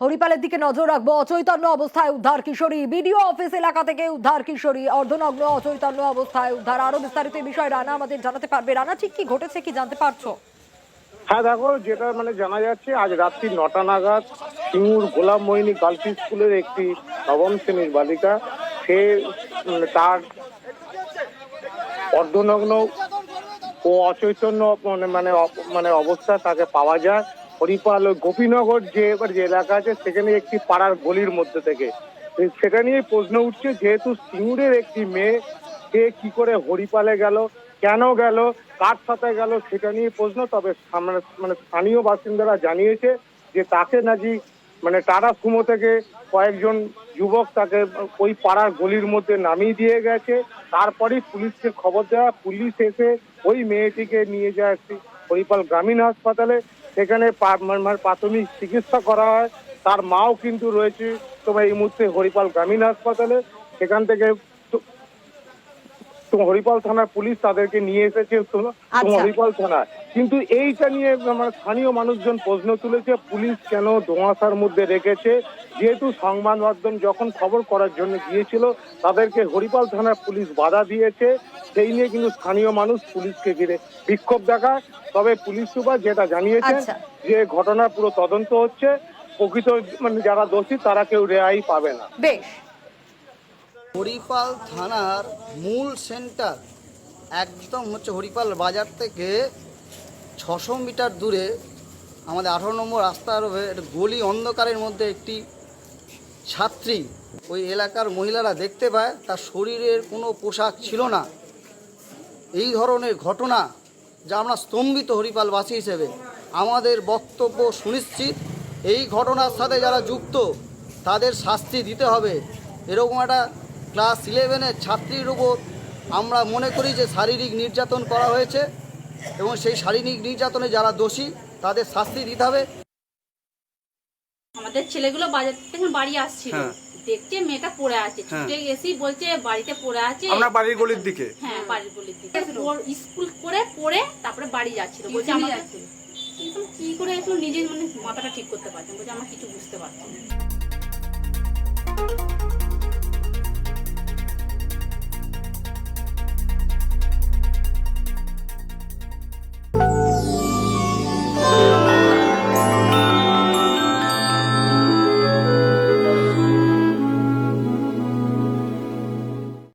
হরিপালের দিকে নজর রাখবো। অচৈতন্য অবস্থায় উদ্ধার কিশোরী। বিডিও অফিস এলাকা থেকে উদ্ধার কিশোরী, অর্ধনগ্ন অচৈতন্য অবস্থায় উদ্ধার। আরো বিস্তারিত এই বিষয়ে রানা আমাদের জানাতে পারবে। রানা, ঠিক কি ঘটেছে, কি জানতে পারছো? হ্যাঁ দেখো, যেটা জানা যাচ্ছে, আজ রাত্রি 9টা নাগাদ সিঙ্গুর গোলাম মোহিনী গার্লস স্কুলের একটি নবম শ্রেণীর বালিকা, সে তার অর্ধনগ্ন ও অচৈতন্য অবস্থা তাকে পাওয়া যায় হরিপাল গোপীনগর যে এলাকা আছে, সেখানে একটি পাড়ার গলির মধ্যে থেকে। সেটা নিয়ে প্রশ্ন উঠছে, যেহেতু সিঙ্গুরের একটি মেয়ে, সে কি করে হরিপালে গেল, কেন গেল, কার সাথে গেল, সেটা নিয়ে প্রশ্ন। তবে স্থানীয় বাসিন্দারা জানিয়েছে যে তাকে নাকি টাটা সুমো থেকে কয়েকজন যুবক তাকে ওই পাড়ার গলির মধ্যে নামিয়ে দিয়ে গেছে। তারপরেই পুলিশকে খবর দেওয়া, পুলিশ এসে ওই মেয়েটিকে নিয়ে যায় হরিপাল গ্রামীণ হাসপাতালে। সেখানে প্রাথমিক চিকিৎসা করা হয়। তার মাও কিন্তু রয়েছে এই মুহূর্তে হরিপাল গ্রামীণ হাসপাতালে। সেখান থেকে হরিপাল থানার পুলিশ তাদেরকে নিয়ে এসেছে হরিপাল থানায়। কিন্তু এইটা নিয়ে স্থানীয় মানুষজন প্রশ্ন তুলেছে, পুলিশ কেন ধোঁয়াশার মধ্যে রেখেছে। যেহেতু সংবাদ মাধ্যম যখন খবর করার জন্য গিয়েছিল, তাদেরকে হরিপাল থানার পুলিশ বাধা দিয়েছে। সেই নিয়ে কিন্তু স্থানীয় মানুষ পুলিশকে ঘিরে বিক্ষোভ দেখায়। তবে পুলিশ সুপার যেটা জানিয়েছেন যে ঘটনার পুরো তদন্ত হচ্ছে, প্রকৃত যারা দোষী তারা কেউ রেহাই পাবে না। বেশ। হরিপাল থানার মূল সেন্টার একদম হরিপাল বাজার থেকে 600 মিটার দূরে আমাদের 18 নম্বর রাস্তার গলি অন্ধকারের মধ্যে একটি ছাত্রী ওই এলাকার মহিলারা দেখতে পায় তার শরীরের কোনো পোশাক ছিল না। এই ধরনের ঘটনা যা আমরা স্তম্ভিত হরিপালবাসী হিসেবে। আমাদের বক্তব্য সুনিশ্চিত, এই ঘটনার সাথে যারা যুক্ত তাদের শাস্তি দিতে হবে। এরকম একটা ক্লাস 11-এর ছাত্রীর উপর আমরা মনে করি যে শারীরিক নির্যাতন করা হয়েছে, এবং সেই শারীরিক নির্যাতনে যারা দোষী তাদের শাস্তি দিতে হবে। আমাদের ছেলেগুলো বাজার থেকে বাড়ি আসছিল, দেখছে মেয়েটা পড়ে আছে, ছুটে এসেই বলছে বাড়িতে পড়ে আছে। আমরা বাড়ির গলির দিকে, হ্যাঁ বাড়ির গলির দিকে। ওর স্কুল করে পড়ে তারপরে বাড়ি যাচ্ছিল, বলছে আমাকে কিন্তু কি করে একটু নিজের মাথাটা ঠিক করতে পারছেন, বলছে আমরা কিছু বুঝতে পারছি না।